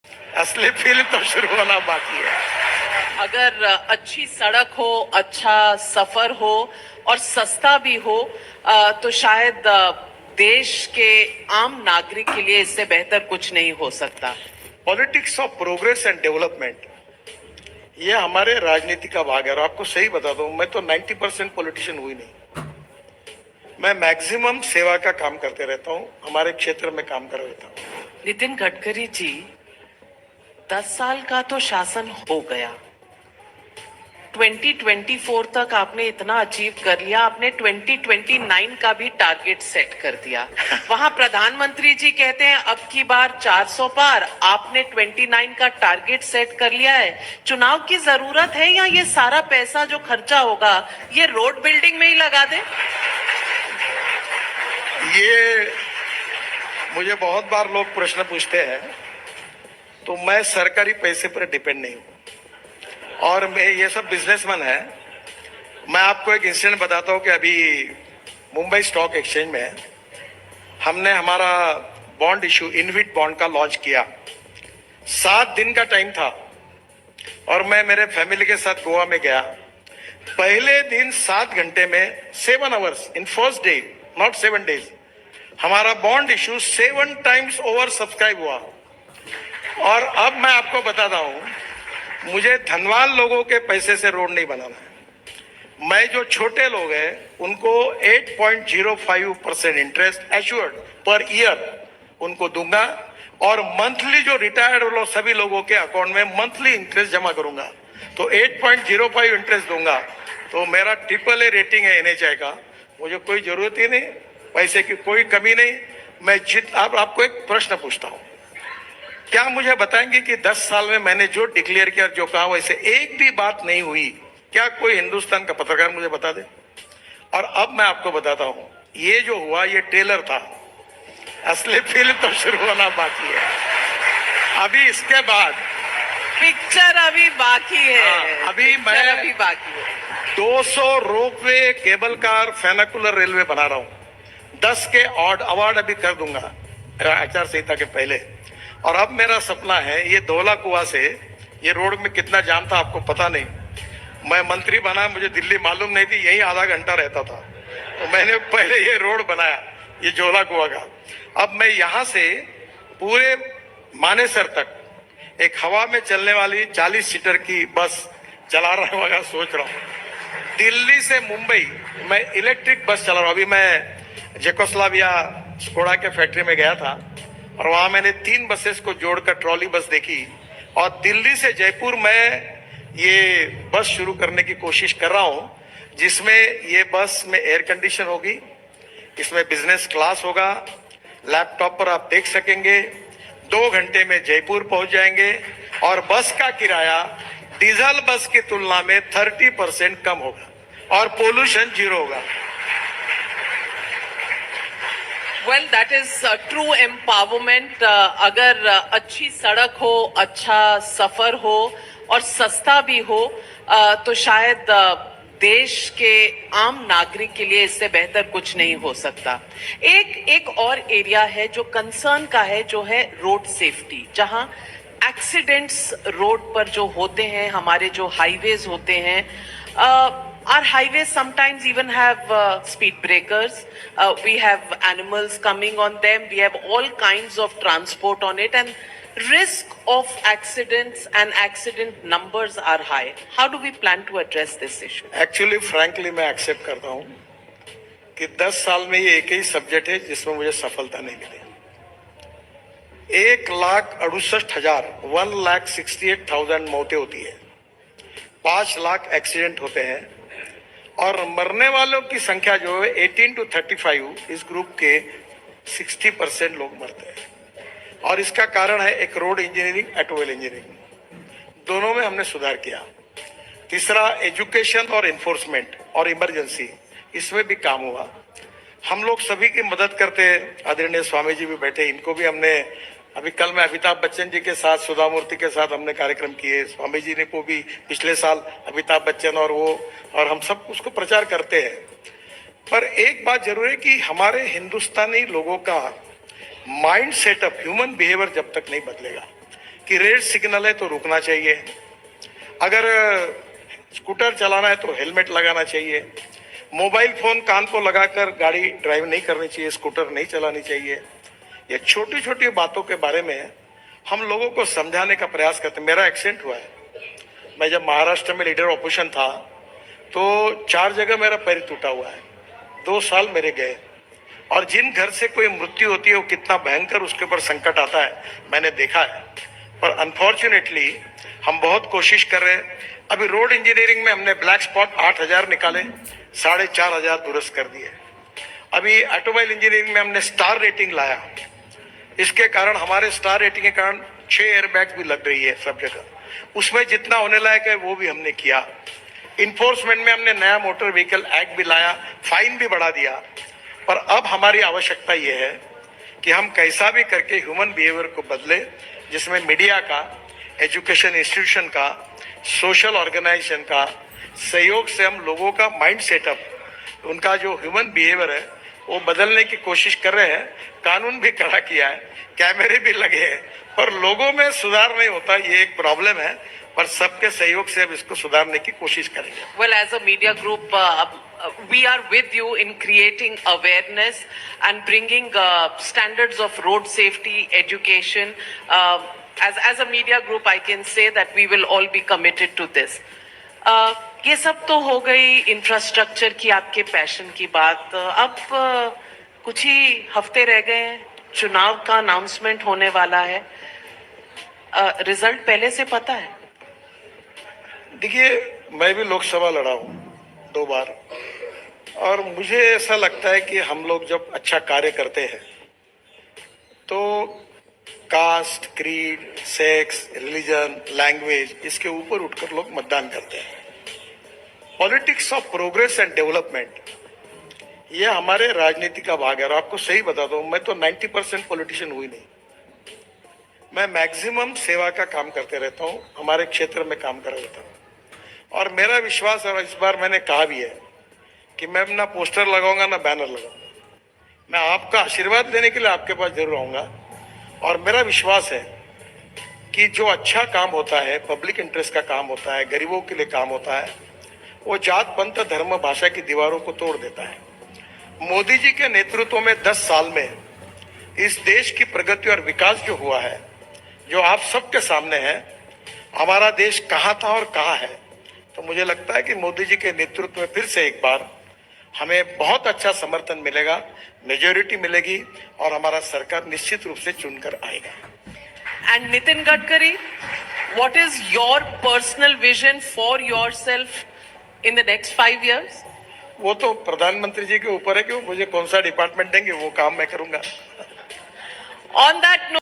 असली फिल्म तो शुरू होना बाकी है। अगर अच्छी सड़क हो, अच्छा सफर हो और सस्ता भी हो तो शायद देश के आम नागरिक के लिए इससे बेहतर कुछ नहीं हो सकता। Politics of progress and development, ये हमारे राजनीति का भाग है। और आपको सही बताता हूं, मैं तो 90% पॉलिटिशियन हुई नहीं। मैं मैक्सिमम सेवा का काम करते रहता हूं, हमारे क्षेत्र में काम कर रहता हूं। नितिन गडकरी जी, 10 साल का तो शासन हो गया, 2024 तक आपने इतना अचीव कर लिया, आपने 2029 का भी टारगेट सेट कर दिया। वहां प्रधानमंत्री जी कहते हैं अब की बार 400 पार, आपने 29 का टारगेट सेट कर लिया है। चुनाव की जरूरत है या ये सारा पैसा जो खर्चा होगा ये रोड बिल्डिंग में ही लगा दे? ये मुझे बहुत बार लोग प्रश्न पूछते हैं, तो मैं सरकारी पैसे पर डिपेंड नहीं हूं और मैं ये सब बिजनेसमैन है। मैं आपको एक इंसिडेंट बताता हूं कि अभी मुंबई स्टॉक एक्सचेंज में हमने हमारा बॉन्ड इशू इनविट बॉन्ड का लॉन्च किया। 7 दिन का टाइम था और मैं मेरे फैमिली के साथ गोवा में गया। पहले दिन 7 घंटे में 7 hours in first day, not 7 days, हमारा bond issue 7 times over subscribe हुआ। और अब मैं आपको बताता हूं, मुझे धनवान लोगों के पैसे से रोड नहीं बनाना है। मैं जो छोटे लोग हैं उनको 8.05% इंटरेस्ट एश्योर्ड पर ईयर उनको दूंगा और मंथली जो रिटायर्ड लोग सभी लोगों के अकाउंट में मंथली इंटरेस्ट जमा करूंगा। तो 8.05 इंटरेस्ट दूंगा। तो मेरा AAA रेटिंग है NHAI का, मुझे कोई जरूरत ही नहीं, पैसे की कोई कमी नहीं। मैं आपको एक प्रश्न पूछता हूं, क्या मुझे बताएंगे कि 10 साल में मैंने जो डिक्लेयर किया, जो कहा, वैसे एक भी बात नहीं हुई? क्या कोई हिंदुस्तान का पत्रकार मुझे बता दे? और अब मैं आपको बताता हूं, ये जो हुआ ये ट्रेलर था, असली फिल्म तो शुरू होना बाकी है। अभी इसके बाद पिक्चर अभी बाकी है। अभी मैं अभी बाकी है। 200 रोपवे, केबल कार, फेनाकुलर रेलवे बना रहा हूं। 10 के अवार्ड अभी कर दूंगा आचार संहिता के पहले। और अब मेरा सपना है, ये धौला कुआं से, ये रोड में कितना जाम था आपको पता नहीं। मैं मंत्री बना, मुझे दिल्ली मालूम नहीं थी, यही आधा घंटा रहता था। तो मैंने पहले ये रोड बनाया, ये धौला कुआं का। अब मैं यहां से पूरे मानेसर तक एक हवा में चलने वाली 40 सीटर की बस चला रहा हूँ, सोच रहा हूँ। दिल्ली से मुंबई मैं इलेक्ट्रिक बस चला रहा हूँ। अभी मैं जेकोस्लाविया स्कोडा के फैक्ट्री में गया था और वहां मैंने 3 बसेस को जोड़कर ट्रॉली बस देखी। और दिल्ली से जयपुर में ये बस शुरू करने की कोशिश कर रहा हूं, जिसमें ये बस में एयर कंडीशन होगी, इसमें बिजनेस क्लास होगा, लैपटॉप पर आप देख सकेंगे, 2 घंटे में जयपुर पहुंच जाएंगे और बस का किराया डीजल बस की तुलना में 30% कम होगा और पोल्यूशन 0 होगा। Well, that is true empowerment. अगर अच्छी सड़क हो, अच्छा सफर हो और सस्ता भी हो तो शायद देश के आम नागरिक के लिए इससे बेहतर कुछ नहीं हो सकता। एक और एरिया है जो कंसर्न का है, जो है रोड सेफ्टी। जहां एक्सीडेंट्स रोड पर जो होते हैं, हमारे जो हाईवेज होते हैं, our highways sometimes even have speed breakers. We have animals coming on them. We have all kinds of transport on it, and risk of accidents and accident numbers are high. How do we plan to address this issue? Actually frankly मैं accept करता हूं कि 10 साल में ये एक ही subject है जिसमें मुझे सफलता नहीं मिली। 1,68,000 1,68,000 मौतें होती है, 5 लाख एक्सीडेंट होते हैं और मरने वालों की संख्या जो है 18 to 35 इस ग्रुप के 60% लोग मरते हैं। और इसका कारण है एक रोड इंजीनियरिंग, ऑटोमोबाइल इंजीनियरिंग, दोनों में हमने सुधार किया। तीसरा एजुकेशन और एनफोर्समेंट और इमरजेंसी, इसमें भी काम हुआ। हम लोग सभी की मदद करते हैं। आदरणीय स्वामी जी भी बैठे, इनको भी हमने अभी कल मैं अमिताभ बच्चन जी के साथ, सुधा मूर्ति के साथ हमने कार्यक्रम किए। स्वामी जी ने को भी पिछले साल अमिताभ बच्चन और वो और हम सब उसको प्रचार करते हैं। पर एक बात जरूर है कि हमारे हिंदुस्तानी लोगों का माइंड सेटअप, ह्यूमन बिहेवियर जब तक नहीं बदलेगा, कि रेड सिग्नल है तो रुकना चाहिए, अगर स्कूटर चलाना है तो हेलमेट लगाना चाहिए, मोबाइल फोन कान को लगाकर गाड़ी ड्राइव नहीं करनी चाहिए, स्कूटर नहीं चलानी चाहिए। ये छोटी छोटी बातों के बारे में हम लोगों को समझाने का प्रयास करते हैं। मेरा एक्सीडेंट हुआ है, मैं जब महाराष्ट्र में लीडर ऑपोजिशन था तो 4 जगह मेरा पैर टूटा हुआ है, 2 साल मेरे गए। और जिन घर से कोई मृत्यु होती है वो कितना भयंकर उसके ऊपर संकट आता है मैंने देखा है। पर अनफॉर्चुनेटली हम बहुत कोशिश कर रहे हैं। अभी रोड इंजीनियरिंग में हमने ब्लैक स्पॉट 8,000 निकाले, 4,500 दुरुस्त कर दिए। अभी ऑटोमोबाइल इंजीनियरिंग में हमने स्टार रेटिंग लाया, इसके कारण हमारे स्टार रेटिंग के कारण 6 एयरबैग भी लग रही है सब जगह, उसमें जितना होने लायक है वो भी हमने किया। इन्फोर्समेंट में हमने नया मोटर व्हीकल एक्ट भी लाया, फाइन भी बढ़ा दिया। पर अब हमारी आवश्यकता ये है कि हम कैसा भी करके ह्यूमन बिहेवियर को बदले, जिसमें मीडिया का, एजुकेशन इंस्टीट्यूशन का, सोशल ऑर्गेनाइजेशन का सहयोग से हम लोगों का माइंड सेटअप, उनका जो ह्यूमन बिहेवियर है वो बदलने की कोशिश कर रहे हैं। कानून भी कड़ा किया है, कैमरे भी लगे हैं, पर लोगों में सुधार नहीं होता, ये एक प्रॉब्लम है। पर सबके सहयोग से अब इसको सुधारने की कोशिश करेंगे। Well, as a media group, we are with you in creating awareness and bringing standards of road safety, education. As a media group, I can say that we will all be committed to this. ये सब तो हो गई infrastructure की, आपके passion की बात। अब कुछ ही हफ्ते रह गए हैं, चुनाव का अनाउंसमेंट होने वाला है। रिजल्ट पहले से पता है? देखिए, मैं भी लोकसभा लड़ा हूँ 2 बार, और मुझे ऐसा लगता है कि हम लोग जब अच्छा कार्य करते हैं तो caste, creed, sex, religion, language, इसके ऊपर उठकर लोग मतदान करते हैं। Politics of progress and development, ये हमारे राजनीति का भाग है। और आपको सही बताता हूँ, मैं तो 90% पॉलिटिशियन हुई नहीं, मैं मैक्सिमम सेवा का काम करते रहता हूँ, हमारे क्षेत्र में काम कर रहता हूँ। और मेरा विश्वास, और इस बार मैंने कहा भी है कि मैं ना पोस्टर लगाऊंगा ना बैनर लगाऊंगा, मैं आपका आशीर्वाद लेने के लिए आपके पास जरूर आऊंगा। और मेरा विश्वास है कि जो अच्छा काम होता है, पब्लिक इंटरेस्ट का काम होता है, गरीबों के लिए काम होता है, वो जात, पंथ, धर्म, भाषा की दीवारों को तोड़ देता है। मोदी जी के नेतृत्व में 10 साल में इस देश की प्रगति और विकास जो हुआ है, जो आप सबके सामने है, हमारा देश कहाँ था और कहाँ है, तो मुझे लगता है कि मोदी जी के नेतृत्व में फिर से एक बार हमें बहुत अच्छा समर्थन मिलेगा, मेजोरिटी मिलेगी, और हमारा सरकार निश्चित रूप से चुनकर आएगा। And Nitin Gadkari, what is your personal vision for yourself in the next 5 years? वो तो प्रधानमंत्री जी के ऊपर है कि वो मुझे कौन सा डिपार्टमेंट देंगे, वो काम मैं करूंगा। On that note,